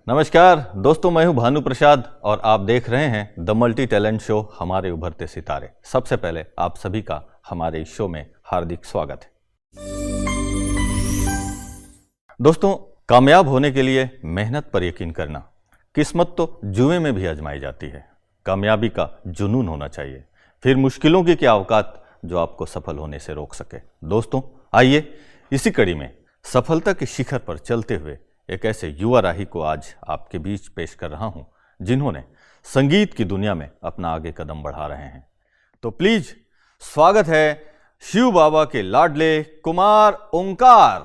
नमस्कार दोस्तों, मैं हूं भानु प्रसाद और आप देख रहे हैं द मल्टी टैलेंट शो हमारे उभरते सितारे। सबसे पहले आप सभी का हमारे इस शो में हार्दिक स्वागत है। दोस्तों, कामयाब होने के लिए मेहनत पर यकीन करना, किस्मत तो जुए में भी आजमाई जाती है। कामयाबी का जुनून होना चाहिए, फिर मुश्किलों की क्या औकात जो आपको सफल होने से रोक सके। दोस्तों आइए इसी कड़ी में सफलता के शिखर पर चलते हुए एक ऐसे युवा राही को आज आपके बीच पेश कर रहा हूं जिन्होंने संगीत की दुनिया में अपना आगे कदम बढ़ा रहे हैं। तो प्लीज स्वागत है शिव बाबा के लाडले कुमार ओंकार।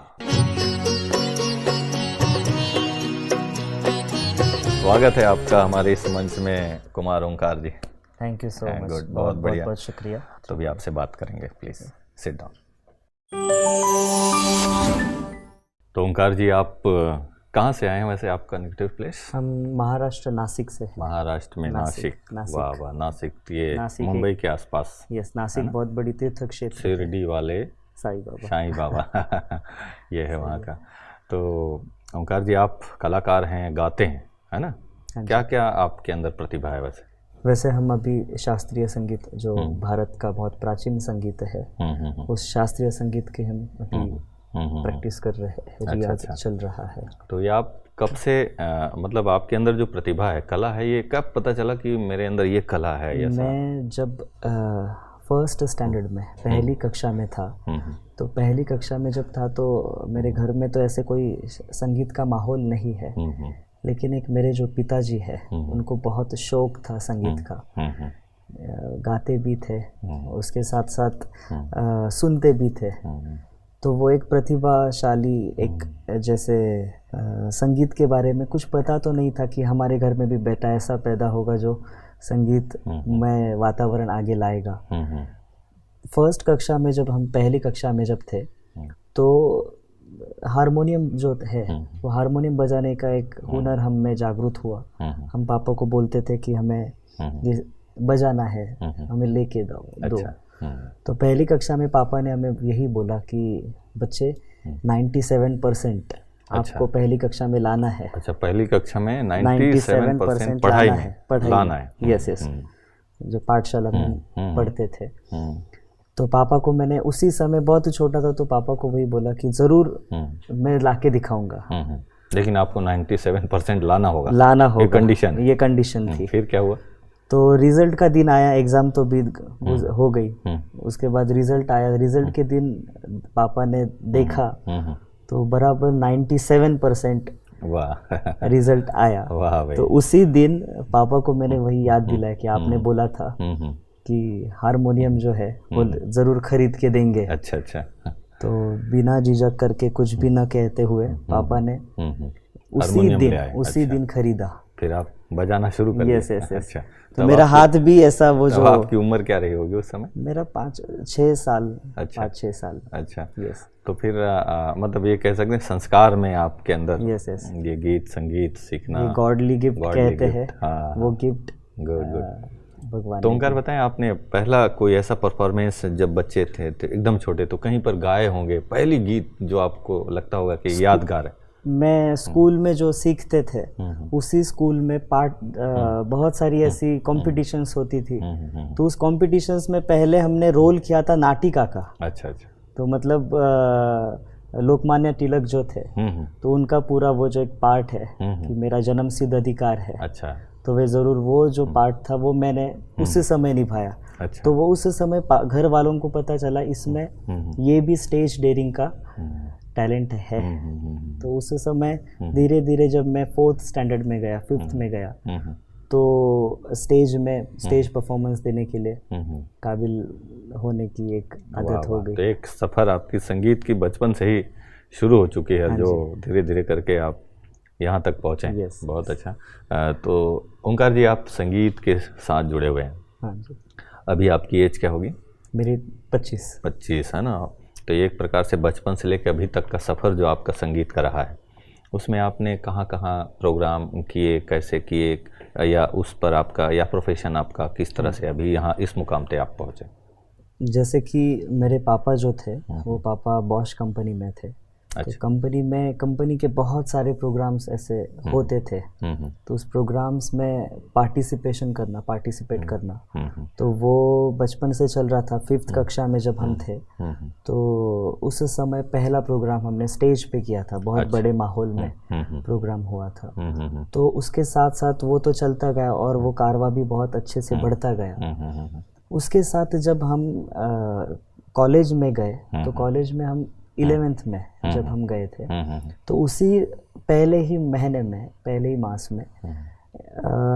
स्वागत है आपका हमारे इस मंच में Kumar Omkar ji. Thank you so much. Good, बहुत बढ़िया, बहुत शुक्रिया। तो भी आपसे बात करेंगे, प्लीज सिट डाउन। तो ओंकार जी, आप कहाँ से आए हैं वैसे? आपका नेटिव प्लेस? हम महाराष्ट्र नासिक से हैं। महाराष्ट्र में नासिक। वाह वाह, नासिक ये मुंबई के आसपास। यस, नासिक बहुत बड़ी तीर्थ क्षेत्र, शिरडी वाले साईं बाबा ये है वहाँ का। तो ओंकार जी, आप कलाकार हैं, गाते हैं, है ना? क्या क्या आपके अंदर प्रतिभा है वैसे हम अभी शास्त्रीय संगीत, जो भारत का बहुत प्राचीन संगीत है, उस शास्त्रीय संगीत की हम अभी प्रैक्टिस कर रहे हैं, रियाज चल रहा है। तो ये आप कब से मतलब आपके अंदर जो प्रतिभा है, कला है, ये कब पता चला कि मेरे अंदर ये कला है? मैं जब फर्स्ट स्टैंडर्ड में पहली कक्षा में था, तो पहली कक्षा में जब था तो मेरे घर में तो ऐसे कोई संगीत का माहौल नहीं है, लेकिन एक मेरे जो पिताजी है उनको बहुत शौक था संगीत का। गाते भी थे, उसके साथ साथ सुनते भी थे। तो वो एक प्रतिभाशाली, एक जैसे संगीत के बारे में कुछ पता तो नहीं था कि हमारे घर में भी बेटा ऐसा पैदा होगा जो संगीत में वातावरण आगे लाएगा। फर्स्ट कक्षा में जब हम पहली कक्षा में जब थे तो हारमोनियम जो है वो हारमोनियम बजाने का एक हुनर हम में जागरूक हुआ। हम पापा को बोलते थे कि हमें ये बजाना है, हमें लेके दो। तो पहली कक्षा में पापा ने हमें यही बोला कि बच्चे 97% आपको पहली कक्षा में लाना है। अच्छा, पहली कक्षा में 97% पढ़ाई लाना है। यस, जो पाठशाला में पढ़ते थे। तो पापा को मैंने उसी समय, बहुत छोटा था, तो पापा को वही बोला कि ज़रूर मैं लाके दिखाऊंगा। लेकिन आपको 97% लाना होगा। ये कंडीशन थी। फिर क्या हुआ? तो रिज़ल्ट का दिन आया, एग्ज़ाम तो भी हो गई। उसके बाद रिज़ल्ट आया। रिज़ल्ट के दिन पापा ने देखा तो बराबर 97% रिज़ल्ट आया। तो उसी दिन पापा को मैंने वही याद दिलाया कि आपने बोला था कि हारमोनियम जो है वो ज़रूर खरीद के देंगे। अच्छा। तो बिना झिझक करके, कुछ भी ना कहते हुए पापा ने उसी दिन खरीदा। फिर आप बजाना शुरू कर दिया? यस। अच्छा, तो मेरा हाथ भी ऐसा, वो जो आपकी उम्र क्या रही होगी उस समय? मेरा 5-6 साल। अच्छा, 5-6 साल। अच्छा, यस। तो फिर मतलब ये कह सकते हैं संस्कार में आपके अंदर यस ये गीत संगीत सीखना, ये गॉडली गिफ्ट कहते हैं। वो गिफ्ट गुड भगवान। तो ओंकार बताएं, आपने पहला कोई ऐसा परफॉर्मेंस जब बच्चे थे एकदम छोटे, तो कहीं पर गाए होंगे पहली गीत जो आपको लगता होगा कि यादगार है? मैं स्कूल में जो सीखते थे उसी स्कूल में बहुत सारी ऐसी कॉम्पिटिशन्स होती थी। तो उस कॉम्पिटिशन्स में पहले हमने रोल किया था नाटिका का। अच्छा। तो मतलब लोकमान्य तिलक जो थे तो उनका पूरा वो जो एक पार्ट है कि मेरा जन्म सिद्ध अधिकार है। अच्छा। तो वे ज़रूर वो जो पार्ट था वो मैंने उस समय निभाया। अच्छा। तो वो उस समय घर वालों को पता चला इसमें ये भी स्टेज डेयरिंग का टैलेंट है। तो उस समय धीरे धीरे जब मैं 4th स्टैंडर्ड में गया, 5th में गया, तो स्टेज परफॉर्मेंस देने के लिए काबिल होने की एक आदत हो गई। तो एक सफ़र आपकी संगीत की बचपन से ही शुरू हो चुकी है, जो धीरे धीरे करके आप यहाँ तक पहुँचे। बहुत अच्छा। तो ओंकार जी, आप संगीत के साथ जुड़े हुए हैं। हाँ जी। अभी आपकी एज क्या होगी? मेरी 25 है ना? तो एक प्रकार से बचपन से लेकर अभी तक का सफ़र जो आपका संगीत का रहा है, उसमें आपने कहाँ कहाँ प्रोग्राम किए, कैसे किए, या उस पर आपका या प्रोफेशन आपका किस तरह से अभी यहाँ इस मुकाम पे आप पहुँचे? जैसे कि मेरे पापा जो थे वो पापा बॉश कंपनी में थे। तो कंपनी के बहुत सारे प्रोग्राम्स ऐसे होते थे, तो उस प्रोग्राम्स में पार्टिसिपेट करना, तो वो बचपन से चल रहा था। 5th कक्षा में जब हम थे तो उस समय पहला प्रोग्राम हमने स्टेज पे किया था, बहुत बड़े माहौल में प्रोग्राम हुआ था। तो उसके साथ साथ वो तो चलता गया और वो कारवा भी बहुत अच्छे से बढ़ता गया। उसके साथ जब हम कॉलेज में गए तो कॉलेज में हम 11th में जब हम गए थे तो उसी पहले ही मास में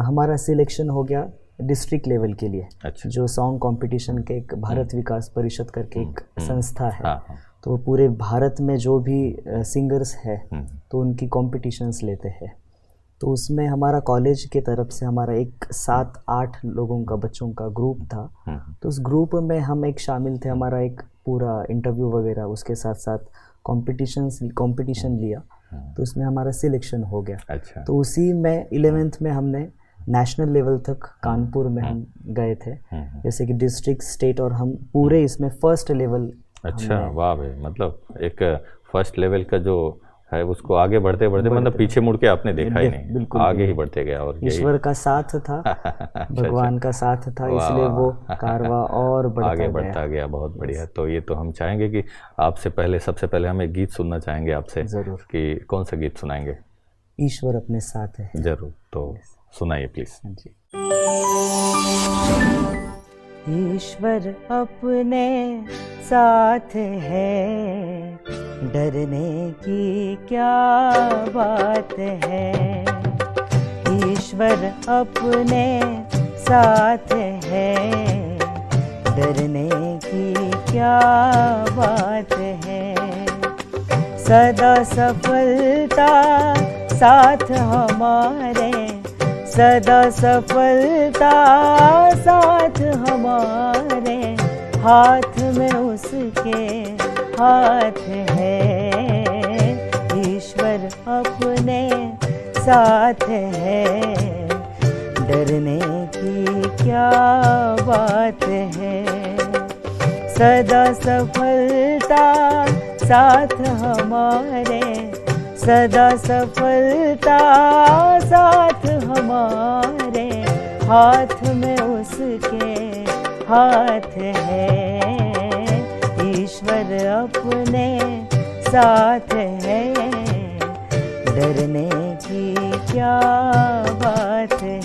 हमारा सिलेक्शन हो गया डिस्ट्रिक्ट लेवल के लिए। अच्छा। जो सॉन्ग कंपटीशन के एक भारत विकास परिषद करके एक संस्था है, तो वो पूरे भारत में जो भी सिंगर्स है तो उनकी कॉम्पिटिशन्स लेते हैं। तो उसमें हमारा कॉलेज के तरफ से हमारा एक 7-8 लोगों का बच्चों का ग्रुप था। तो उस ग्रुप में हम एक शामिल थे, हमारा एक पूरा इंटरव्यू वगैरह उसके साथ साथ कंपटीशन लिया, तो उसमें हमारा सिलेक्शन हो गया। अच्छा। तो उसी में 11th में हमने नेशनल लेवल तक कानपुर में हम गए थे, जैसे कि डिस्ट्रिक्ट, स्टेट, और हम पूरे इसमें फर्स्ट लेवल। अच्छा, वाह भाई, मतलब एक फर्स्ट लेवल का जो है उसको आगे बढ़ते मतलब पीछे मुड़ के आपने देखा ही नहीं, बिल्कुल आगे ही बढ़ते गया। और ईश्वर का साथ था, भगवान का साथ था, इसलिए वो कारवा और आगे बढ़ता गया। बहुत बढ़िया। तो ये तो हम चाहेंगे कि आपसे पहले, सबसे पहले हम एक गीत सुनना चाहेंगे आपसे। जरूर। कि कौन सा गीत सुनाएंगे? ईश्वर अपने साथ है। जरूर, तो सुनाइए प्लीज। ईश्वर अपने साथ है, डरने की क्या बात है। ईश्वर अपने साथ है, डरने की क्या बात है। सदा सफलता साथ हमारे, सदा सफलता साथ हमारे, हाथ में उसके हाथ है। ईश्वर अपने साथ है, डरने की क्या बात है। सदा सफलता साथ हमारे, सदा सफलता साथ हमारे, हाथ में उसके हाथ है। ईश्वर अपने साथ है, डरने की क्या बात है।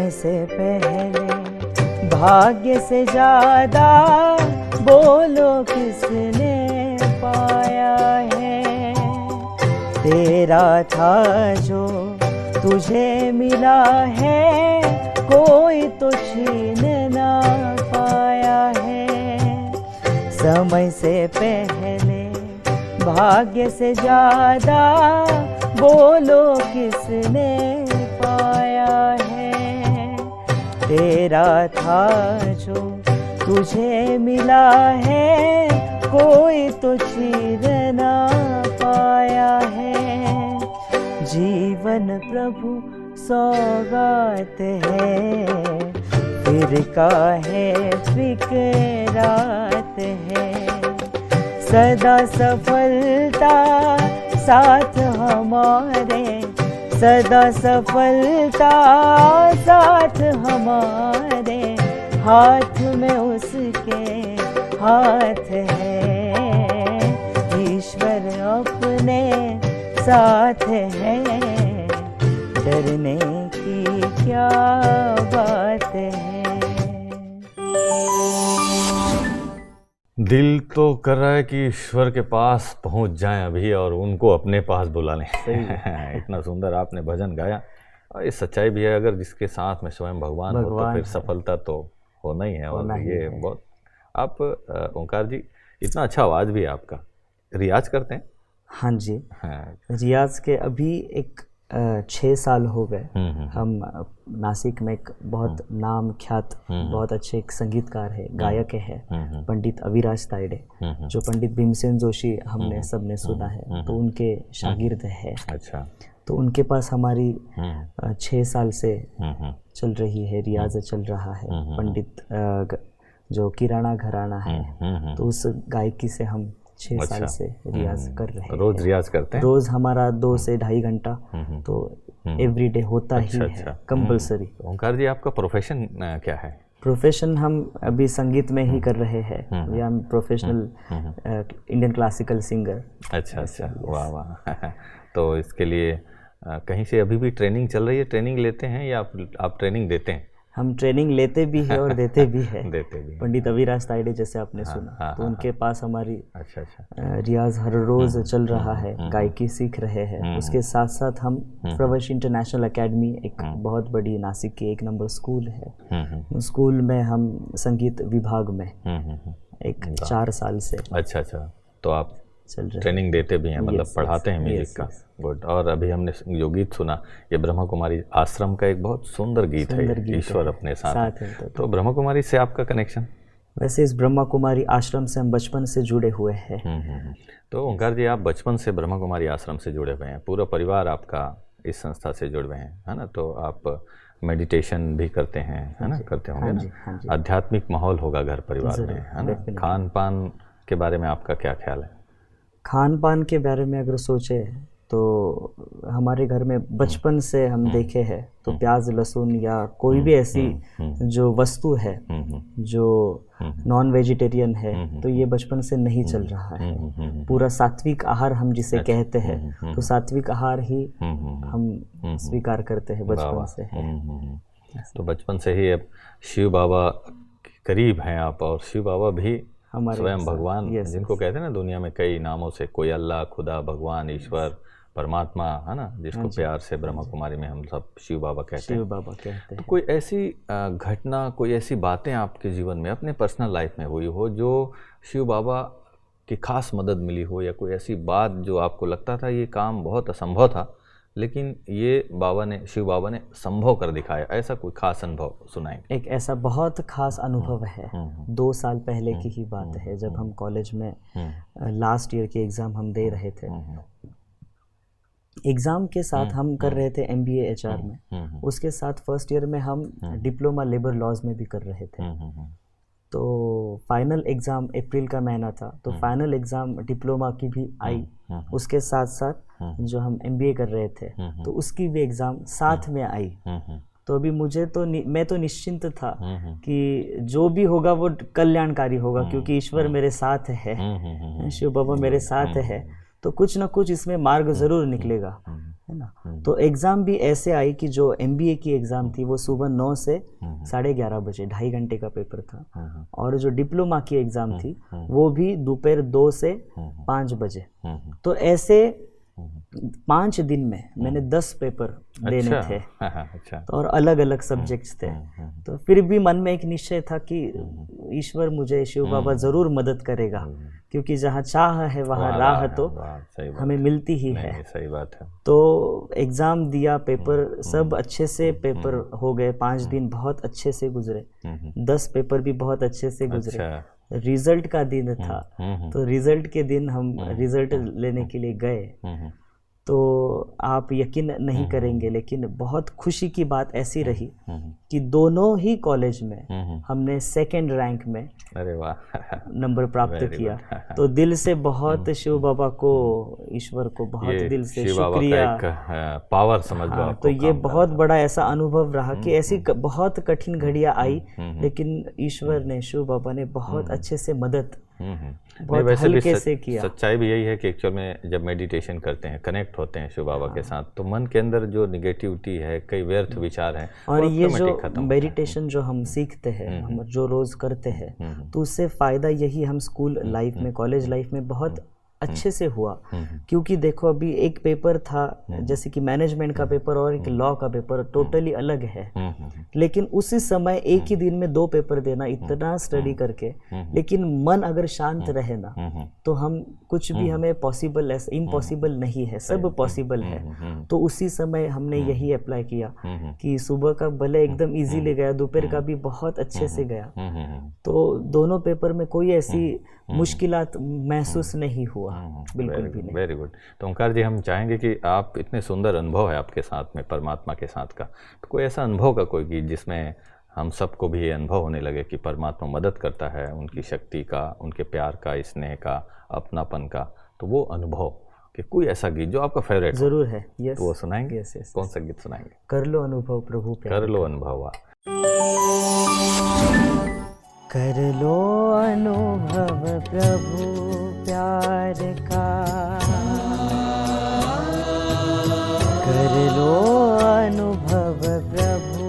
से पहले भाग्य से ज्यादा बोलो किसने पाया है। तेरा था जो तुझे मिला है, कोई तो छीन ना पाया है। समय से पहले भाग्य से ज्यादा बोलो किसने पाया है। तेरा था जो तुझे मिला है, कोई तो छीन ना पाया है। जीवन प्रभु सौगात है, फिर काहे फिक्रात है। सदा सफलता साथ हमारे, सदा सफलता साथ हमारे, हाथ में उसके हाथ है। ईश्वर अपने साथ है, डरने की क्या बात है। दिल तो कर रहा है कि ईश्वर के पास पहुंच जाएं अभी और उनको अपने पास बुला लें। इतना सुंदर आपने भजन गाया, और ये सच्चाई भी है, अगर जिसके साथ में स्वयं भगवान हो तो फिर सफलता तो होना ही है। और ये बहुत, आप ओंकार जी, इतना अच्छा आवाज़ भी है आपका, रियाज करते हैं? हाँ जी, हाँ। रियाज के अभी एक 6 साल हो गए। हम नासिक में एक बहुत नाम ख्यात बहुत अच्छे एक संगीतकार है, गायक है, पंडित अविराज तायडे, जो पंडित भीमसेन जोशी हमने सबने सुना है, तो उनके शागिर्द है। अच्छा। तो उनके पास हमारी 6 साल से चल रही है, रियाज चल रहा है। पंडित जो किराना घराना है, तो उस गायकी से हम 6 साल से रियाज कर रहे हैं। रोज रियाज करते हैं? रोज हमारा 2 से ढाई घंटा तो एवरीडे होता ही है, कंपल्सरी। ओंकार जी, आपका प्रोफेशन क्या है? प्रोफेशन हम अभी संगीत में ही कर रहे हैं। We are professional Indian classical singer. अच्छा अच्छा, वाह वाह। तो इसके लिए कहीं से अभी भी ट्रेनिंग चल रही है? ट्रेनिंग लेते हैं या आप ट्रेनिंग देते हैं? हम ट्रेनिंग लेते भी है और देते भी है। देते भी। पंडित अविराज तायडे जैसे आपने सुना, तो उनके पास हमारी अच्छा अच्छा रियाज हर रोज चल रहा है, गायकी सीख रहे हैं। उसके साथ साथ हम प्रवश इंटरनेशनल एकेडमी, एक बहुत बड़ी नासिक की 1 नंबर स्कूल है, उस स्कूल में हम संगीत विभाग में एक 4 साल से। अच्छा अच्छा, तो आप चल रहे ट्रेनिंग देते भी हैं, मतलब पढ़ाते हैं म्यूजिक का। गुड। और अभी हमने जो गीत सुना, ये ब्रह्मा कुमारी आश्रम का एक बहुत सुंदर गीत है, ईश्वर अपने साथ है। तो ब्रह्मा कुमारी से आपका कनेक्शन? वैसे इस ब्रह्मा कुमारी आश्रम से हम बचपन से जुड़े हुए हैं। तो ओंकार जी, आप बचपन से ब्रह्मा कुमारी आश्रम से जुड़े हुए हैं, पूरा परिवार आपका इस संस्था से जुड़े हुए हैं, है ना? तो आप मेडिटेशन भी करते हैं, है ना? करते होंगे ना? आध्यात्मिक माहौल होगा घर परिवार में, है ना? खान पान के बारे में आपका क्या ख्याल है? खान पान के बारे में अगर सोचे तो हमारे घर में बचपन से हम देखे हैं तो प्याज लहसुन या कोई भी ऐसी जो वस्तु है जो नॉन वेजिटेरियन है, तो ये बचपन से नहीं चल रहा है। पूरा सात्विक आहार हम जिसे कहते हैं, तो सात्विक आहार ही हम स्वीकार करते हैं बचपन से है। तो बचपन से ही अब शिव बाबा के करीब हैं आप, और शिव बाबा भी स्वयं भगवान, जिनको कहते हैं ना दुनिया में कई नामों से, कोई अल्लाह, खुदा, भगवान, ईश्वर, परमात्मा, है ना, जिसको प्यार से ब्रह्मा कुमारी में हम सब शिव बाबा कहते हैं। शिव बाबा कहते हैं। तो कोई ऐसी घटना, कोई ऐसी बातें आपके जीवन में, अपने पर्सनल लाइफ में हुई हो जो शिव बाबा की खास मदद मिली हो, या कोई ऐसी बात जो आपको लगता था ये काम बहुत असंभव था, लेकिन ये शिव बाबा ने संभव कर दिखाया, ऐसा कोई खास अनुभव सुनाएंगे? एक ऐसा बहुत खास अनुभव है, 2 साल पहले की ही बात है, जब हम कॉलेज में लास्ट ईयर के एग्ज़ाम हम दे रहे थे। एग्ज़ाम के साथ हम कर रहे थे MBA HR में, उसके साथ फर्स्ट ईयर में हम डिप्लोमा लेबर लॉज में भी कर रहे थे। तो फाइनल एग्ज़ाम अप्रैल का महीना था, तो फाइनल एग्ज़ाम डिप्लोमा की भी आई, उसके साथ साथ जो हम MBA कर रहे थे तो उसकी भी एग्ज़ाम साथ में आई। तो अभी मैं तो निश्चिंत था कि जो भी होगा वो कल्याणकारी होगा, क्योंकि ईश्वर मेरे साथ है, शिव बाबा मेरे साथ है, तो कुछ ना कुछ इसमें मार्ग ज़रूर निकलेगा, है ना। तो एग्ज़ाम भी ऐसे आई कि जो MBA की एग्ज़ाम थी वो सुबह 9 से 11:30 बजे, 2.5 घंटे का पेपर था, और जो डिप्लोमा की एग्ज़ाम थी वो भी दोपहर 2 से 5 बजे। तो ऐसे 5 दिन में मैंने 10 पेपर देने थे। अच्छा। तो और अलग अलग सब्जेक्ट्स थे। तो फिर भी मन में एक निश्चय था कि ईश्वर मुझे, शिव बाबा ज़रूर मदद करेगा, क्योंकि जहाँ चाह है वहाँ राह तो हमें मिलती ही है। सही बात है। तो एग्ज़ाम दिया, पेपर सब अच्छे से पेपर हो गए, 5 दिन बहुत अच्छे से गुजरे, 10 पेपर भी बहुत अच्छे से गुजरे। रिजल्ट का दिन था, तो रिजल्ट के दिन हम रिजल्ट लेने के लिए गए, तो आप यकीन नहीं करेंगे, लेकिन बहुत खुशी की बात ऐसी रही कि दोनों ही कॉलेज में हमने 2nd रैंक में अरे वाह नंबर प्राप्त किया। तो दिल से बहुत शिव बाबा को, ईश्वर को बहुत दिल से शुक्रिया। पावर समझ लो। तो ये बहुत बड़ा ऐसा अनुभव रहा कि ऐसी बहुत कठिन घड़ियां आई, लेकिन ईश्वर ने, शिव बाबा ने बहुत अच्छे से मदद, बहुत हल्के से किया। सच्चाई भी यही है कि एक्चुअल में जब मेडिटेशन करते हैं, कनेक्ट होते हैं शिव बाबा के साथ, तो मन के अंदर जो निगेटिविटी है, कई व्यर्थ विचार हैं, और ये जो मेडिटेशन जो हम सीखते हैं, हम जो रोज़ करते हैं, तो उससे फ़ायदा यही, हम स्कूल लाइफ में, कॉलेज लाइफ में बहुत अच्छे से हुआ। क्योंकि देखो अभी एक पेपर था जैसे कि मैनेजमेंट का पेपर और एक लॉ का पेपर टोटली अलग है, लेकिन उसी समय एक ही दिन में 2 पेपर देना इतना स्टडी करके, लेकिन मन अगर शांत रहे ना तो हम कुछ भी हमें पॉसिबल ऐसा इम्पॉसिबल नहीं है, सब पॉसिबल है। तो उसी समय हमने यही अप्लाई किया कि सुबह का भले एकदम इजीली गया, दोपहर का भी बहुत अच्छे से गया, तो दोनों पेपर में कोई ऐसी मुश्किलात महसूस नहीं हुआ, बिल्कुल भी नहीं। Very good. तो ओंकार जी, हम चाहेंगे कि आप इतने सुंदर अनुभव है आपके साथ में परमात्मा के साथ का, तो कोई ऐसा अनुभव का कोई गीत जिसमें हम सबको भी ये अनुभव होने लगे कि परमात्मा मदद करता है, उनकी शक्ति का, उनके प्यार का, स्नेह का, अपनापन का, तो वो अनुभव कि कोई ऐसा गीत जो आपका फेवरेट जरूर है। यस, तो वो सुनाएंगे? यस। कौन सा गीत सुनाएंगे? कर लो अनुभव प्रभु प्यार, कर लो अनुभव। कर लो अनुभव प्रभु प्यार का, कर लो अनुभव प्रभु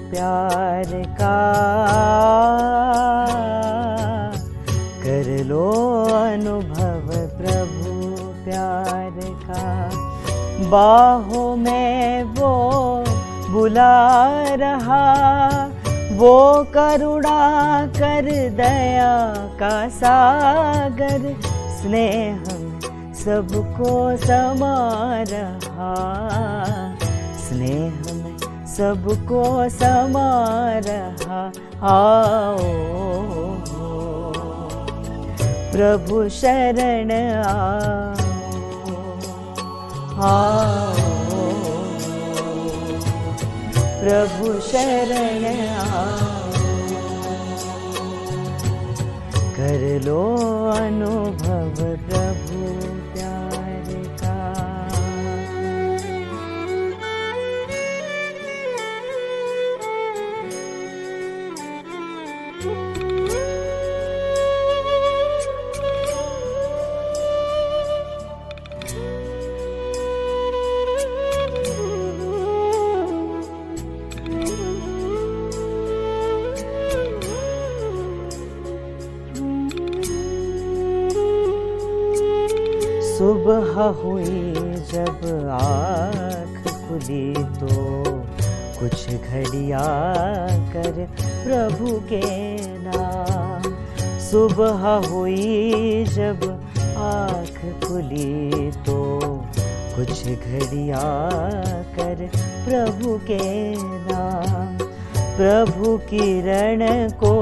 प्यार का, कर लो अनुभव प्रभु प्यार का। बाहों में वो बुला रहा, वो करुणा कर दया का सागर, स्नेह में सबको समा रहा, स्नेह में सबको समा रहा। आओ प्रभु शरण आओ, प्रभु शरण आओ, कर लो अनुभव प्रभु प्यार का। सुबह हुई जब आँख खुली तो कुछ घड़िया कर प्रभु के नाम। सुबह हुई जब आँख खुली तो कुछ घड़िया कर प्रभु के नाम। प्रभु किरण को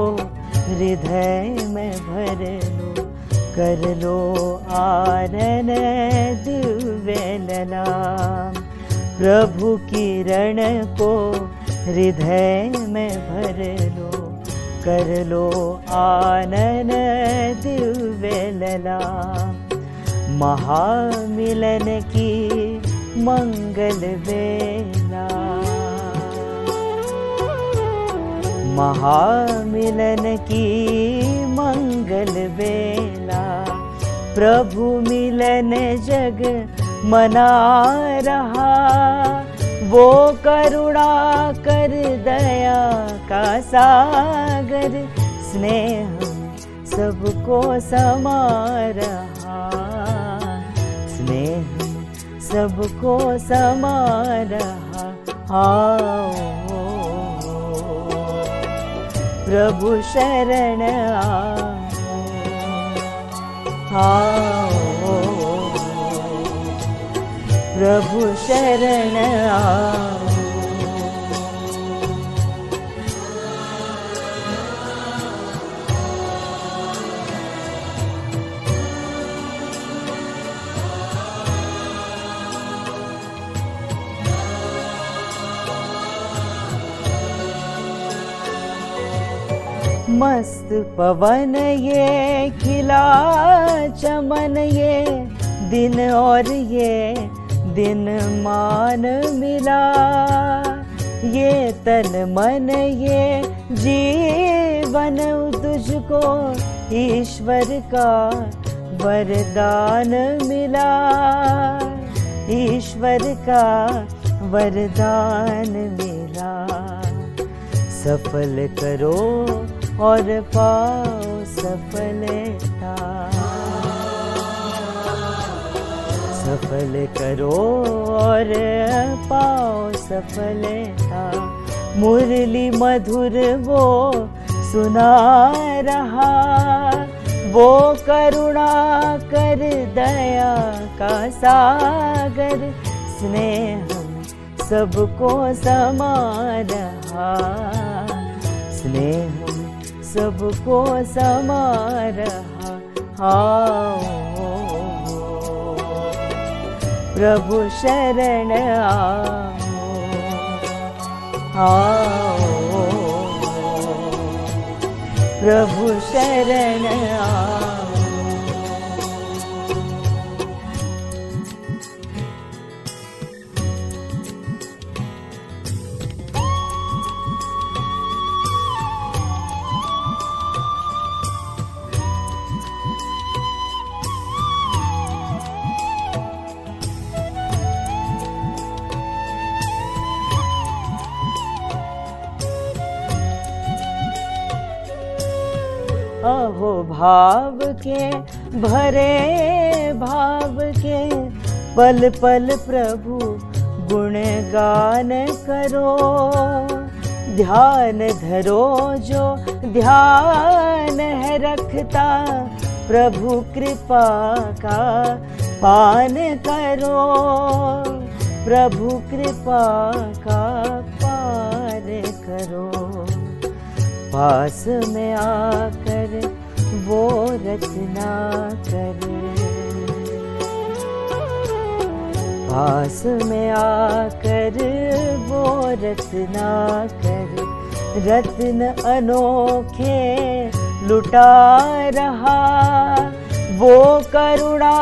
हृदय में भर लो, कर लो आनन दिव्य ललाम। प्रभु किरण को हृदय में भर लो, कर लो आनन दिव्य ललाम। महामिलन की मंगल बेला, महामिलन की मंगल बेला। प्रभु मिलन जग मना रहा, वो करुणा कर दया का सागर, स्नेह सबको समा रहा, स्नेह सबको समा रहा। आओ प्रभु शरण आओ, प्रभु शरण आओ। मस्त पवन ये खिला चमन, ये दिन और ये दिन मान मिला। ये तन मन ये जीवन तुझको ईश्वर का वरदान मिला, ईश्वर का वरदान मिला। सफल करो और पाओ सफलता, सफल करो और पाओ सफलता। मुरली मधुर वो सुना रहा, वो करुणा कर दया का सागर, स्नेह सबको समा रहा, स्नेह सबको समा रहा। आओ प्रभु शरण आओ, प्रभु शरण आओ। अहो भाव के भरे भाव के, पल पल प्रभु गुणगान करो। ध्यान धरो जो ध्यान है रखता, प्रभु कृपा का पान करो, प्रभु कृपा का पान करो। पास में आकर वो रचना करे, पास में आकर वो रचना करे। रत्न अनोखे लुटा रहा, वो करुणा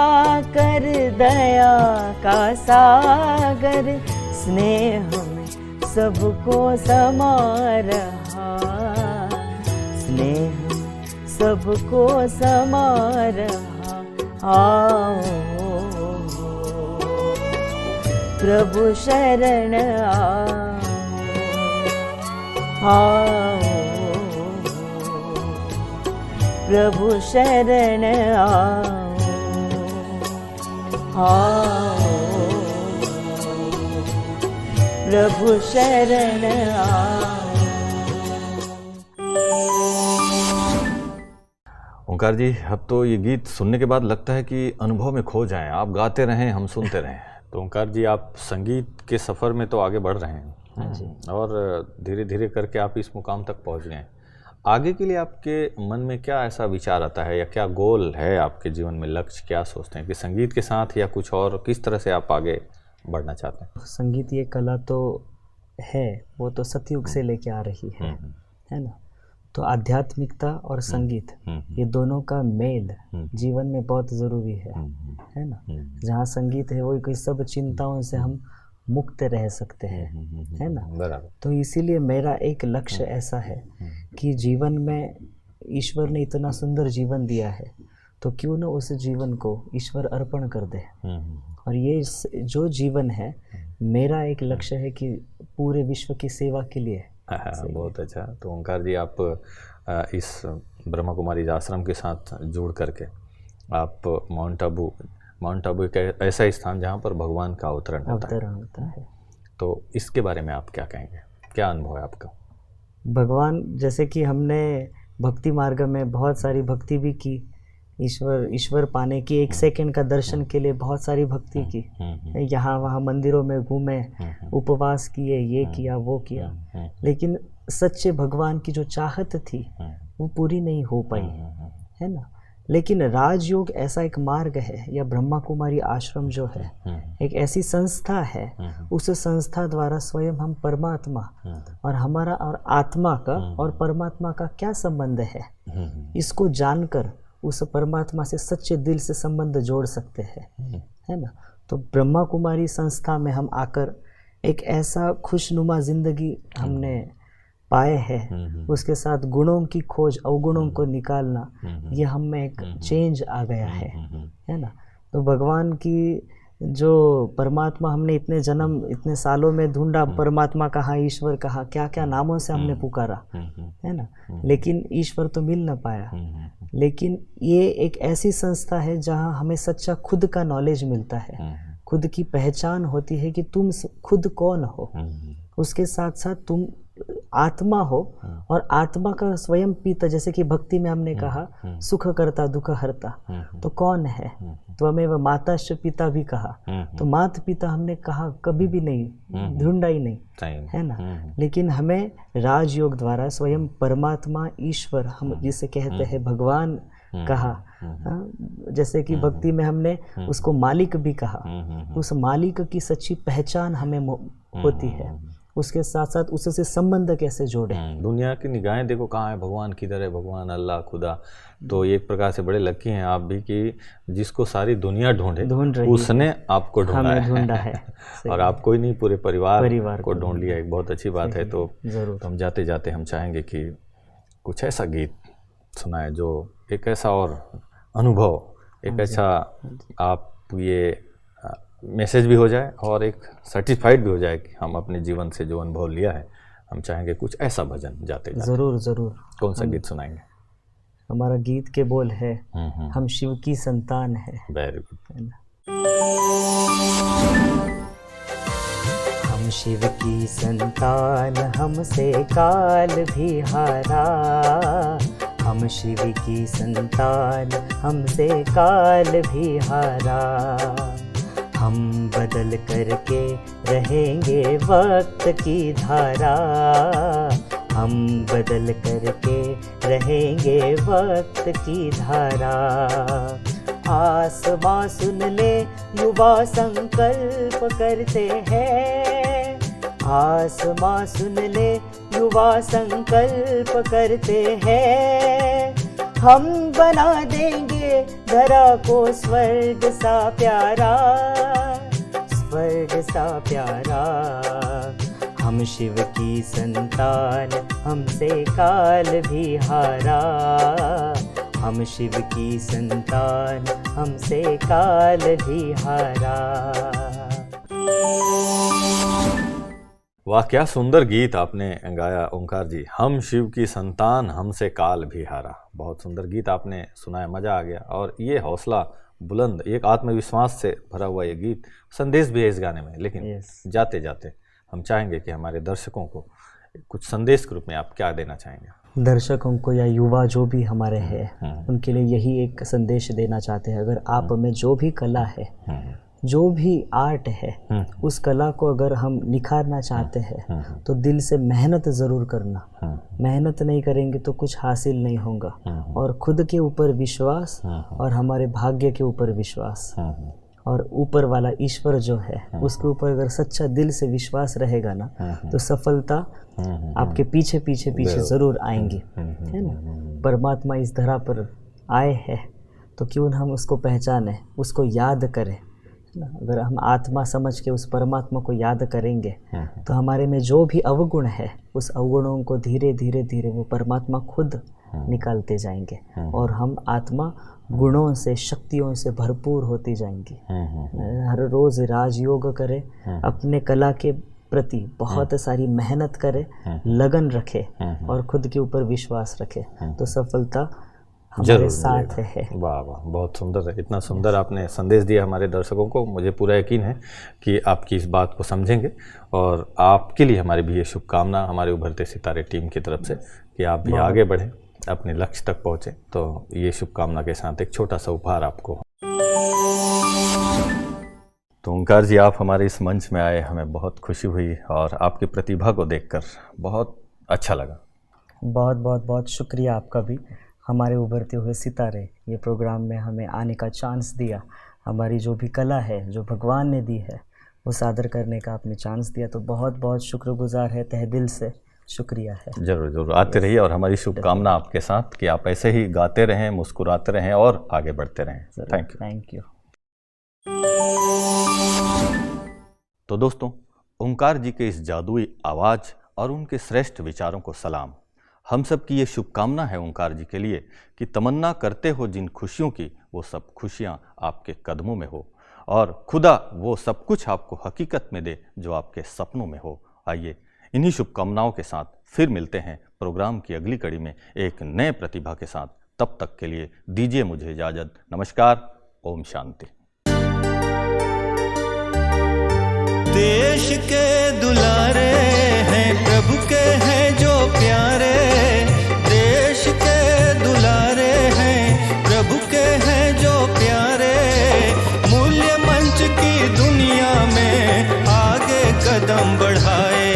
कर दया का सागर, स्नेह में सबको समा रहा, स्नेह सबको समा रहा। आओ प्रभु शरण आओ, प्रभु शरण आओ, प्रभु शरण आओ। ओंकार जी, अब तो ये गीत सुनने के बाद लगता है कि अनुभव में खो जाएं, आप गाते रहें, हम सुनते रहें। तो ओंकार जी, आप संगीत के सफ़र में तो आगे बढ़ रहे हैं। हाँ जी। और धीरे धीरे करके आप इस मुकाम तक पहुंच गए। आगे के लिए आपके मन में क्या ऐसा विचार आता है या क्या गोल है आपके जीवन में, लक्ष्य क्या सोचते हैं कि संगीत के साथ या कुछ और, किस तरह से आप आगे बढ़ना चाहते हैं? संगीत ये कला तो है, वो तो सतयुग से लेके आ रही है ना। तो आध्यात्मिकता और संगीत ये दोनों का मेल जीवन में बहुत ज़रूरी है ना। जहाँ संगीत है वही कोई सब चिंताओं से हम मुक्त रह सकते हैं, है ना। बराबर। तो इसीलिए मेरा एक लक्ष्य ऐसा है कि जीवन में ईश्वर ने इतना सुंदर जीवन दिया है, तो क्यों न उस जीवन को ईश्वर अर्पण कर दे। और ये जो जीवन है, मेरा एक लक्ष्य है कि पूरे विश्व की सेवा के लिए। बहुत अच्छा। तो ओंकार जी, आप इस ब्रह्मा कुमारी आश्रम के साथ जुड़ करके आप माउंट आबू एक ऐसा स्थान जहाँ पर भगवान का अवतरण होता है, तो इसके बारे में आप क्या कहेंगे, क्या अनुभव है आपका? भगवान, जैसे कि हमने भक्ति मार्ग में बहुत सारी भक्ति भी की, ईश्वर पाने की, एक सेकंड का दर्शन के लिए बहुत सारी भक्ति की, यहाँ वहाँ मंदिरों में घूमे, उपवास किए, ये किया वो किया, लेकिन सच्चे भगवान की जो चाहत थी वो पूरी नहीं हो पाई, है ना। लेकिन राजयोग ऐसा एक मार्ग है, या ब्रह्मा कुमारी आश्रम जो है एक ऐसी संस्था है, उस संस्था द्वारा स्वयं हम परमात्मा और हमारा और आत्मा का और परमात्मा का क्या संबंध है, इसको जानकर उस परमात्मा से सच्चे दिल से संबंध जोड़ सकते हैं, है ना। तो ब्रह्मा कुमारी संस्था में हम आकर एक ऐसा खुशनुमा जिंदगी हमने पाए हैं, उसके साथ गुणों की खोज, अवगुणों को निकालना, ये हम में एक चेंज आ गया है ना। तो भगवान की जो परमात्मा हमने इतने जन्म इतने सालों में ढूंढा, परमात्मा कहाँ, ईश्वर कहाँ, क्या क्या नामों से हमने पुकारा, है ना, लेकिन ईश्वर तो मिल ना पाया। लेकिन ये एक ऐसी संस्था है जहाँ हमें सच्चा खुद का नॉलेज मिलता है, खुद की पहचान होती है कि तुम खुद कौन हो। उसके साथ साथ तुम आत्मा हो और आत्मा का स्वयं पिता, जैसे कि भक्ति में हमने कहा सुख करता दुख हरता, तो कौन है? त्वमेव माताश्च पिता भी कहा, तो माता पिता हमने कहा कभी भी नहीं, ढूंढा ही नहीं, है ना। लेकिन हमें राजयोग द्वारा स्वयं परमात्मा ईश्वर, हम जिसे कहते हैं भगवान कहा, जैसे कि भक्ति में हमने उसको मालिक भी कहा, उस मालिक की सच्ची पहचान हमें होती है। उसके साथ साथ उससे संबंध कैसे जोड़े। दुनिया की निगाहें देखो कहाँ है, भगवान किधर है, भगवान अल्लाह खुदा। तो एक प्रकार से बड़े लकी हैं आप भी कि जिसको सारी दुनिया ढूंढ रही उसने आपको ढूंढा है और आपको ही नहीं पूरे परिवार को ढूंढ लिया। एक बहुत अच्छी बात है। तो हम जाते जाते हम चाहेंगे कि कुछ ऐसा गीत सुनाए जो एक ऐसा और अनुभव, एक ऐसा आप ये मैसेज भी हो जाए और एक सर्टिफाइड भी हो जाए कि हम अपने जीवन से जो अनुभव लिया है, हम चाहेंगे कुछ ऐसा भजन जाते जाते। जरूर। कौन सा गीत सुनाएंगे? हमारा गीत के बोल है हम शिव की संतान है। Very good. हम शिव की संतान, हमसे काल भी हारा। हम शिव की संतान, हमसे काल भी हारा। हम बदल करके रहेंगे वक्त की धारा। हम बदल करके रहेंगे वक्त की धारा। आसमां सुन ले युवा संकल्प करते हैं। आसमां सुन ले युवा संकल्प करते हैं। हम बना देंगे धरा को स्वर्ग सा प्यारा, स्वर्ग सा प्यारा। हम शिव की संतान, हमसे काल भी हारा। हम शिव की संतान, हमसे काल भी हारा। वाह, क्या सुंदर गीत आपने गाया ओंकार जी। हम शिव की संतान, हमसे काल भी हारा। बहुत सुंदर गीत आपने सुनाया, मज़ा आ गया। और ये हौसला बुलंद, एक आत्मविश्वास से भरा हुआ ये गीत, संदेश भी है इस गाने में। लेकिन जाते जाते हम चाहेंगे कि हमारे दर्शकों को कुछ संदेश के रूप में आप क्या देना चाहेंगे? दर्शकों को या युवा जो भी हमारे हैं, उनके लिए यही एक संदेश देना चाहते हैं। अगर आप में जो भी कला है, जो भी आर्ट है, उस कला को अगर हम निखारना चाहते हैं तो दिल से मेहनत ज़रूर करना। मेहनत नहीं करेंगे तो कुछ हासिल नहीं होगा। और खुद के ऊपर विश्वास और हमारे भाग्य के ऊपर विश्वास और ऊपर वाला ईश्वर जो है उसके ऊपर अगर सच्चा दिल से विश्वास रहेगा ना, तो सफलता आपके पीछे पीछे पीछे ज़रूर आएंगी, है ना। परमात्मा इस धरा पर आए हैं तो क्यों हम उसको पहचाने, उसको याद करें। अगर हम आत्मा समझ के उस परमात्मा को याद करेंगे तो हमारे में जो भी अवगुण है, उस अवगुणों को धीरे धीरे धीरे वो परमात्मा खुद निकालते जाएंगे और हम आत्मा गुणों से, शक्तियों से भरपूर होती जाएंगी। हर रोज़ राजयोग करें, अपने कला के प्रति बहुत सारी मेहनत करे, लगन रखे और खुद के ऊपर विश्वास रखे, तो सफलता हमारे साथ है। वाह वाह, बहुत सुंदर है। इतना सुंदर आपने संदेश दिया हमारे दर्शकों को। मुझे पूरा यकीन है कि आपकी इस बात को समझेंगे और आपके लिए हमारी भी ये शुभकामना हमारे उभरते सितारे टीम की तरफ से कि आप भी आगे बढ़ें, अपने लक्ष्य तक पहुँचें। तो ये शुभकामना के साथ एक छोटा सा उपहार आपको। तो ओंकार जी, आप हमारे इस मंच में आए, हमें बहुत खुशी हुई और आपकी प्रतिभा को देखकर बहुत अच्छा लगा। बहुत बहुत बहुत शुक्रिया आपका भी, हमारे उभरते हुए सितारे ये प्रोग्राम में हमें आने का चांस दिया। हमारी जो भी कला है, जो भगवान ने दी है, वो सादर करने का आपने चांस दिया, तो बहुत बहुत शुक्रगुजार है, तहे दिल से शुक्रिया है। जरूर जरूर आते रहिए और हमारी शुभकामना आपके साथ कि आप ऐसे ही गाते रहें, मुस्कुराते रहें और आगे बढ़ते रहें। Thank you. तो दोस्तों, ओंकार जी के इस जादुई आवाज़ और उनके श्रेष्ठ विचारों को सलाम। हम सब की ये शुभकामना है ओंकार जी के लिए कि तमन्ना करते हो जिन खुशियों की, वो सब खुशियाँ आपके कदमों में हो और खुदा वो सब कुछ आपको हकीकत में दे जो आपके सपनों में हो। आइए इन्हीं शुभकामनाओं के साथ फिर मिलते हैं प्रोग्राम की अगली कड़ी में एक नए प्रतिभा के साथ। तब तक के लिए दीजिए मुझे इजाज़त। नमस्कार। ओम शांति। देश के दुलारे हैं प्रभु के हैं जो प्यारे, देश के दुलारे हैं प्रभु के हैं जो प्यारे, मूल्य मंच की दुनिया में आगे कदम बढ़ाए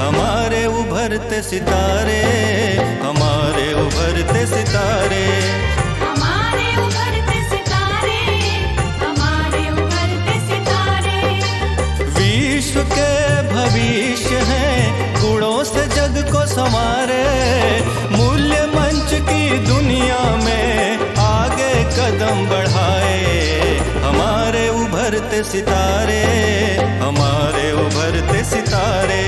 हमारे उभरते सितारे, हमारे उभरते सितारे, हमारे उभरते सितारे, हमारे उभरते सितारे। विश्व के भविष्य हैं गुणों से जग को संवारे, मूल्य मंच की दुनिया में आगे कदम बढ़ाए हमारे उभरते सितारे, हमारे उभरते सितारे।